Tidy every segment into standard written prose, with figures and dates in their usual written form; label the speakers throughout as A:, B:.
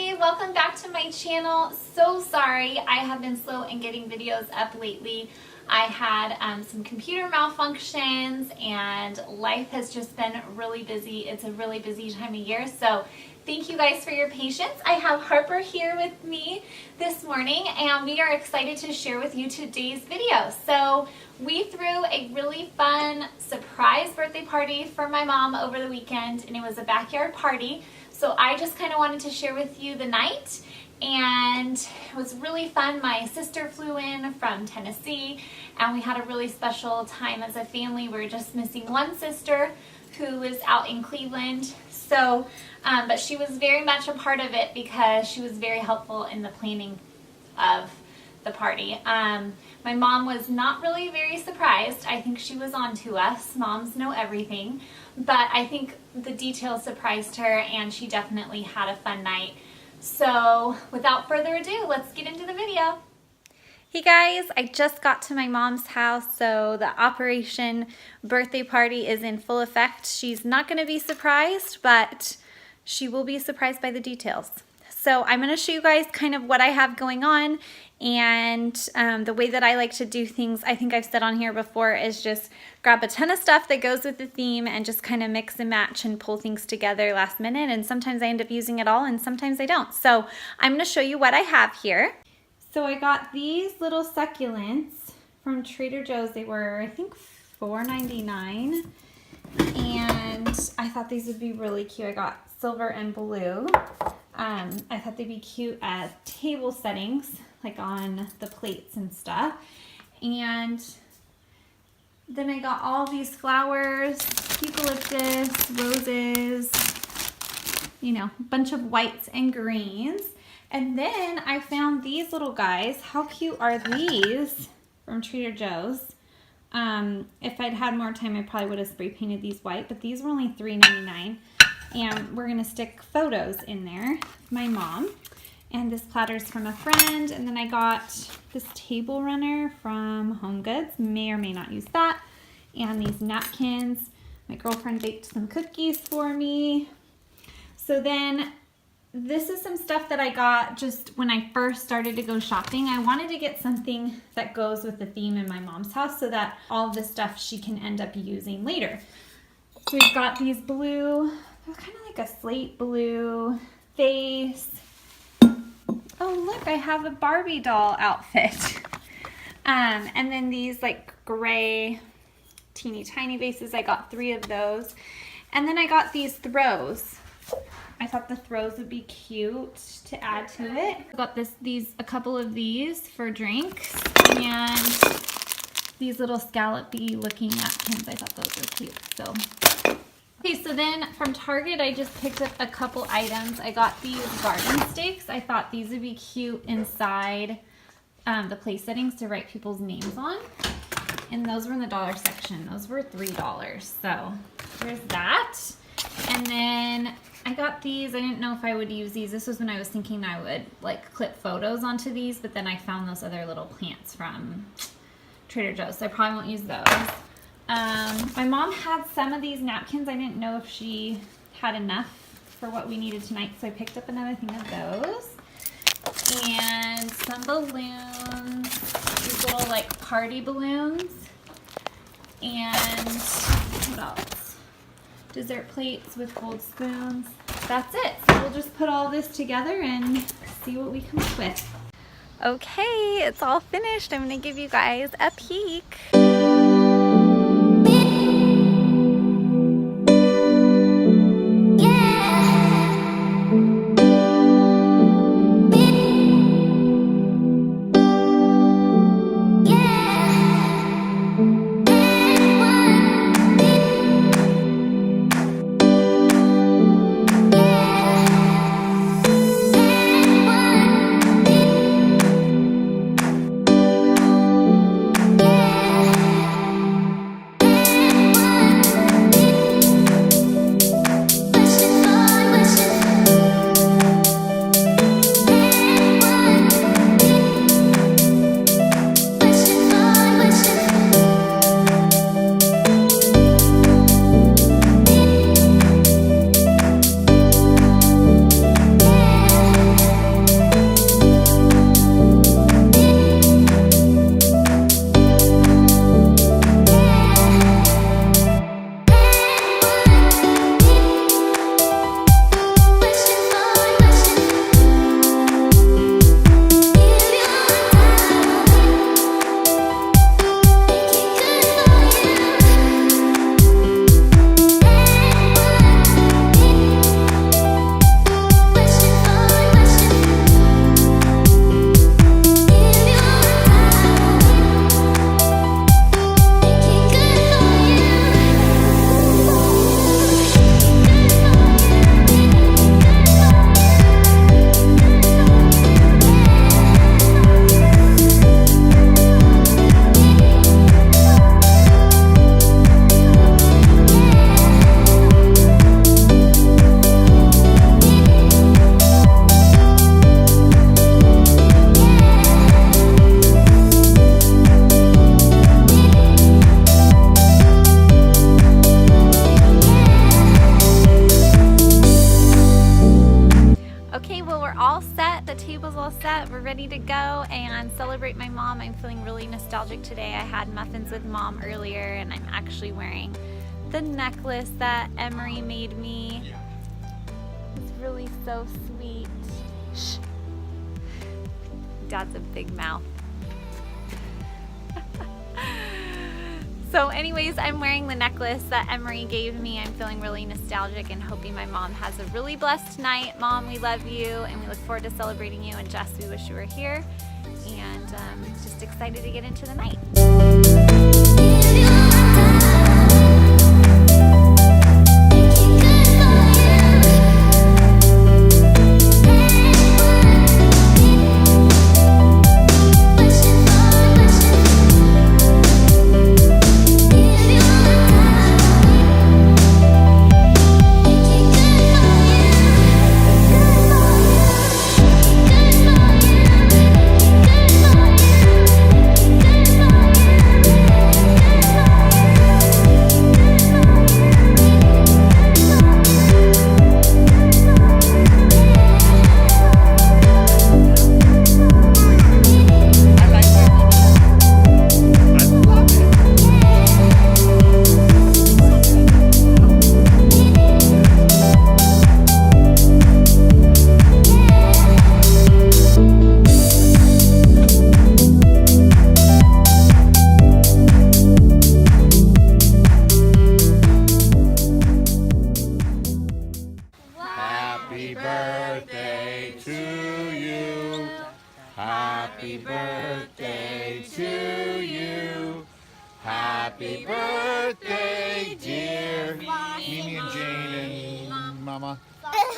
A: everybody, welcome back to my channel. So sorry I have been slow in getting videos up lately. I had some computer malfunctions and life has just been really busy. It's a really busy time of year, so thank you guys for your patience. I have Harper here with me this morning and we are excited to share with you today's video. So we threw a really fun surprise birthday party for my mom over the weekend and it was a backyard party. So I just kind of wanted to share with you the night, and it was really fun. My sister flew in from Tennessee and we had a really special time as a family. We're just missing one sister who lives out in Cleveland. So, but she was very much a part of it because she was very helpful in the planning of the party. My mom was not really very surprised. I think she was on to us. Moms know everything. But I think the details surprised her and she definitely had a fun night. So without further ado, let's get into the video. Hey guys, I just got to my mom's house, so the Operation Birthday Party is in full effect. She's not going to be surprised, but she will be surprised by the details. So I'm going to show you guys kind of what I have going on, and the way that I like to do things, I think I've said on here before, is just grab a ton of stuff that goes with the theme and just kind of mix and match and pull things together last minute, and sometimes I end up using it all and sometimes I don't. So I'm going to show you what I have here. So I got these little succulents from Trader Joe's. They were, I think, $4.99, and I thought these would be really cute. I got silver and blue. I thought they'd be cute as table settings, like on the plates and stuff. And then I got all these flowers, eucalyptus, roses, you know, a bunch of whites and greens. And then I found these little guys. How cute are these from Trader Joe's? If I'd had more time, I probably would have spray painted these white, but these were only $3.99. And we're gonna stick photos in there. My mom. And this platter's from a friend. And then I got this table runner from Home Goods. May or may not use that. And these napkins. My girlfriend baked some cookies for me. So then this is some stuff that I got just when I first started to go shopping. I wanted to get something that goes with the theme in my mom's house so that all of this stuff she can end up using later. So we've got these blue, they're kind of like a slate blue vase. Oh look, I have a Barbie doll outfit. And then these like gray teeny tiny vases. I got 3 of those. And then I got these throws. I thought the throws would be cute to add to it. I got a couple of these for drinks, and these little scallopy looking napkins. I thought those were cute. So, okay, so then from Target, I just picked up a couple items. I got these garden stakes. I thought these would be cute inside the place settings to write people's names on. And those were in the dollar section. Those were $3. So there's that. And then I got these. I didn't know if I would use these. This was when I was thinking I would like clip photos onto these, but then I found those other little plants from Trader Joe's, so I probably won't use those. My mom had some of these napkins. I didn't know if she had enough for what we needed tonight, so I picked up another thing of those. And some balloons, these little like party balloons. And what else? Dessert plates with gold spoons. That's it. So we'll just put all this together and see what we come up with. Okay, it's all finished. I'm gonna give you guys a peek. Okay, well, we're all set. The table's all set. We're ready to go and celebrate my mom. I'm feeling really nostalgic today. I had muffins with mom earlier, and I'm actually wearing the necklace that Emery made me. It's really so sweet. Shh. Dad's a big mouth. So anyways, I'm wearing the necklace that Emery gave me. I'm feeling really nostalgic and hoping my mom has a really blessed night. Mom, we love you and we look forward to celebrating you. And Jess, we wish you were here. And just excited to get into the night.
B: Happy birthday to you. Happy birthday to you. Happy birthday, dear Mimi and Jane and Mama.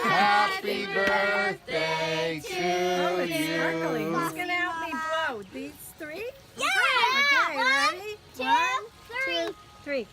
B: Happy birthday to you.
C: Who's gonna help me blow? These three?
D: Yeah!
C: Okay, ready?
D: 1, 2, 3.
C: 3.